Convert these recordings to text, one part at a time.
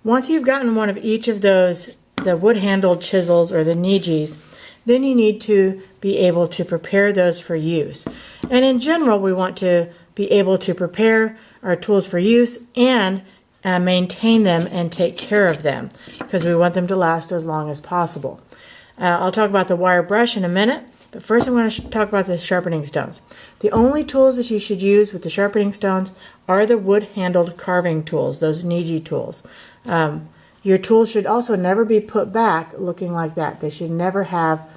Once you've gotten one of each of those, the wood-handled chisels or the nijis, then you need to be able to prepare those for use. And in general, we want to be able to prepare our tools for use and maintain them and take care of them because we want them to last as long as possible. I'll talk about the wire brush in a minute, but first I'm going to talk about the sharpening stones. The only tools that you should use with the sharpening stones are the wood-handled carving tools, those niji tools. Your tools should also never be put back looking like that. They should never have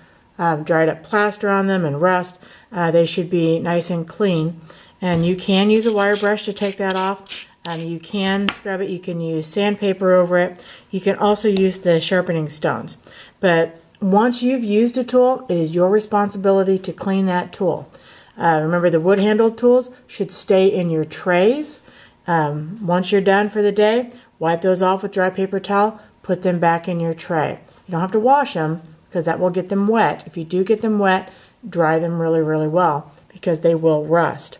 dried up plaster on them and rust. They should be nice and clean. And you can use a wire brush to take that off. You can scrub it. You can use sandpaper over it. You can also use the sharpening stones. But once you've used a tool, it is your responsibility to clean that tool. Remember, the wood-handled tools should stay in your trays. Once you're done for the day, wipe those off with dry paper towel, put them back in your tray. You don't have to wash them because that will get them wet. If you do get them wet, dry them really, really well because they will rust.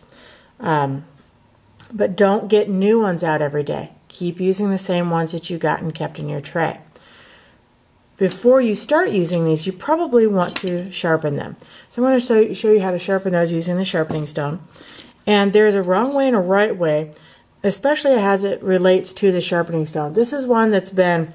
But don't get new ones out every day. Keep using the same ones that you got and kept in your tray. Before you start using these, you probably want to sharpen them. So I'm going to show you how to sharpen those using the sharpening stone. And there's a wrong way and a right way, especially as it relates to the sharpening stone. This is one that's been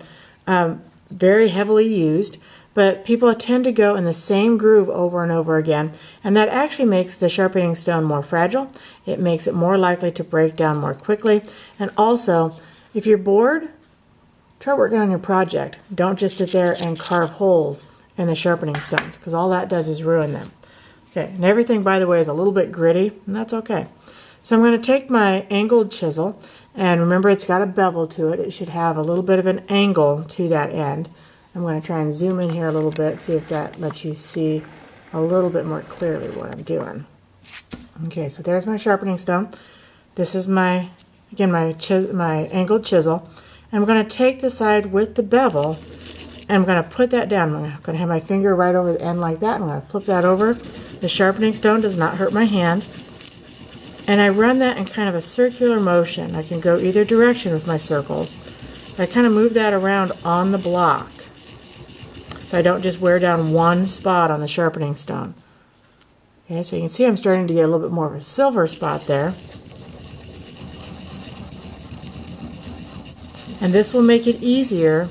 very heavily used, but people tend to go in the same groove over and over again, and that actually makes the sharpening stone more fragile. It makes it more likely to break down more quickly, and also, if you're bored, try working on your project. Don't just sit there and carve holes in the sharpening stones, because all that does is ruin them. Okay, and everything, by the way, is a little bit gritty, and that's okay. So I'm going to take my angled chisel, and remember it's got a bevel to it. It should have a little bit of an angle to that end. I'm going to try and zoom in here a little bit, see if that lets you see a little bit more clearly what I'm doing. Okay, so there's my sharpening stone. This is my angled chisel. And I'm going to take the side with the bevel, and I'm going to put that down. I'm going to have my finger right over the end like that. I'm going to flip that over. The sharpening stone does not hurt my hand. And I run that in kind of a circular motion. I can go either direction with my circles. I kind of move that around on the block, so I don't just wear down one spot on the sharpening stone. Okay, so you can see I'm starting to get a little bit more of a silver spot there. And this will make it easier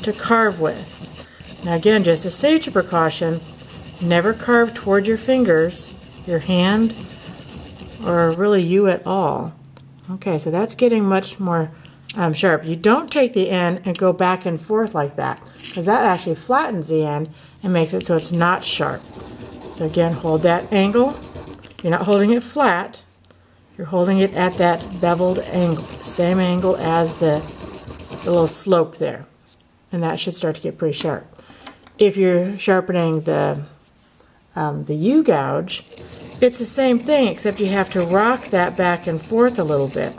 to carve with. Now again, just a safety precaution, never carve toward your fingers, your hand, or really you at all. Okay, so that's getting much more sharp. You don't take the end and go back and forth like that, because that actually flattens the end and makes it so it's not sharp. So again, hold that angle. You're not holding it flat. You're holding it at that beveled angle, same angle as the little slope there. And that should start to get pretty sharp. If you're sharpening the U-gouge, it's the same thing, except you have to rock that back and forth a little bit.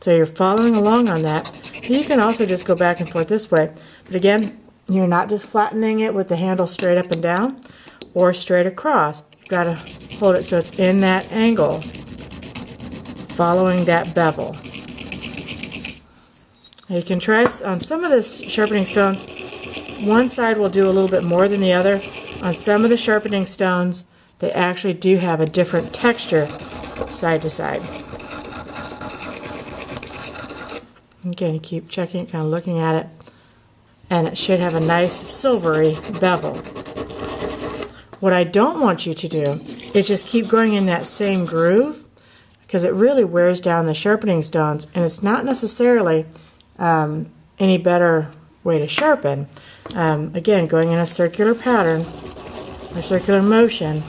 So you're following along on that. You can also just go back and forth this way. But again, you're not just flattening it with the handle straight up and down or straight across. You've got to hold it so it's in that angle, following that bevel. Now you can try on some of the sharpening stones. One side will do a little bit more than the other. On some of the sharpening stones, they actually do have a different texture side to side. Again, keep checking, kind of looking at it, and it should have a nice silvery bevel. What I don't want you to do is just keep going in that same groove, because it really wears down the sharpening stones, and it's not necessarily any better way to sharpen. Again, going in a circular pattern or circular motion,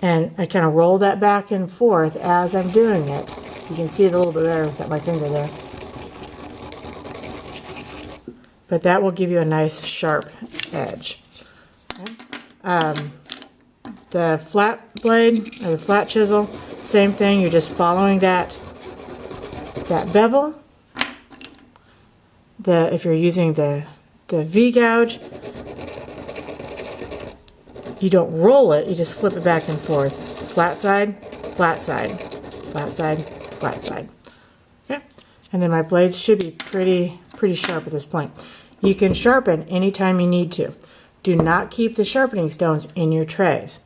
and I kind of roll that back and forth as I'm doing it. You can see it a little bit better with my finger there. But that will give you a nice sharp edge. Okay. The flat blade or the flat chisel, same thing. You're just following that bevel. If you're using the V-gouge, you don't roll it, you just flip it back and forth. Flat side, flat side, flat side, flat side. Okay. And then my blades should be pretty sharp at this point. You can sharpen anytime you need to. Do not keep the sharpening stones in your trays.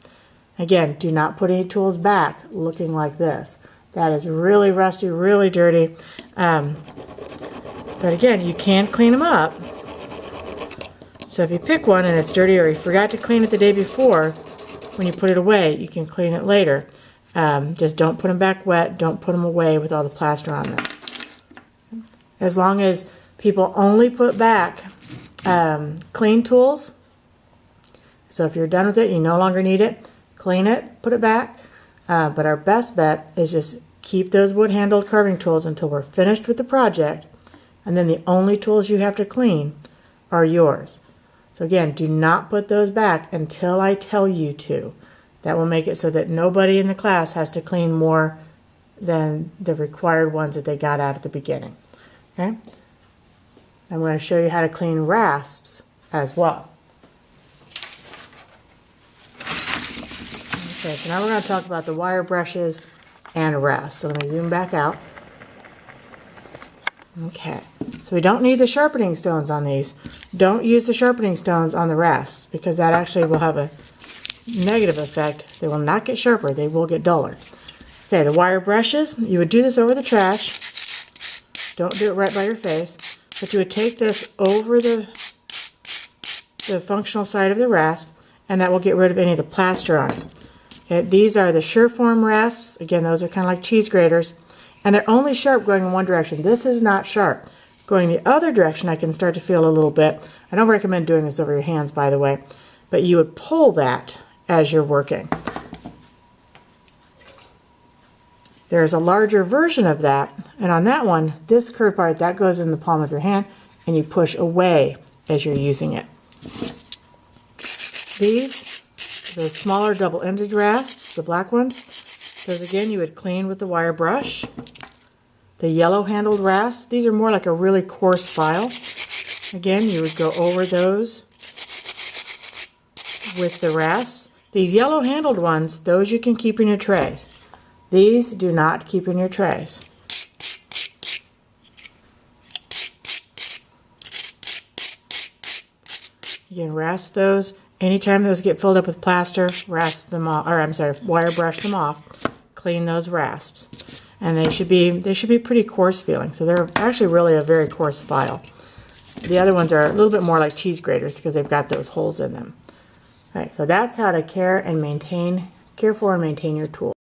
Again, do not put any tools back looking like this. That is really rusty, really dirty. But again, you can clean them up. So if you pick one and it's dirty or you forgot to clean it the day before, when you put it away, you can clean it later. Just don't put them back wet. Don't put them away with all the plaster on them. As long as people only put back clean tools, so if you're done with it, you no longer need it, clean it, put it back. But our best bet is just keep those wood-handled carving tools until we're finished with the project, and then the only tools you have to clean are yours. So again, do not put those back until I tell you to. That will make it so that nobody in the class has to clean more than the required ones that they got out at the beginning. Okay? I'm going to show you how to clean rasps as well. Okay, so now we're going to talk about the wire brushes and rasps. So let me zoom back out. Okay, so we don't need the sharpening stones on these. Don't use the sharpening stones on the rasps because that actually will have a negative effect. They will not get sharper, they will get duller. Okay, the wire brushes, you would do this over the trash. Don't do it right by your face, but you would take this over the functional side of the rasp, and that will get rid of any of the plaster on it. Okay, these are the Sureform rasps. Again, those are kind of like cheese graters. And they're only sharp going in one direction. This is not sharp. Going the other direction, I can start to feel a little bit. I don't recommend doing this over your hands, by the way. But you would pull that as you're working. There's a larger version of that. And on that one, this curved part, that goes in the palm of your hand. And you push away as you're using it. These, the smaller double-ended rasps, the black ones, those again you would clean with the wire brush. The yellow-handled rasps, these are more like a really coarse file. Again, you would go over those with the rasps. These yellow-handled ones, those you can keep in your trays. These do not keep in your trays. You can rasp those. Anytime those get filled up with plaster, rasp them off, or I'm sorry, wire brush them off. Clean those rasps. And they should be pretty coarse feeling. So they're actually really a very coarse file. The other ones are a little bit more like cheese graters because they've got those holes in them. All right, so that's how to care for and maintain your tools.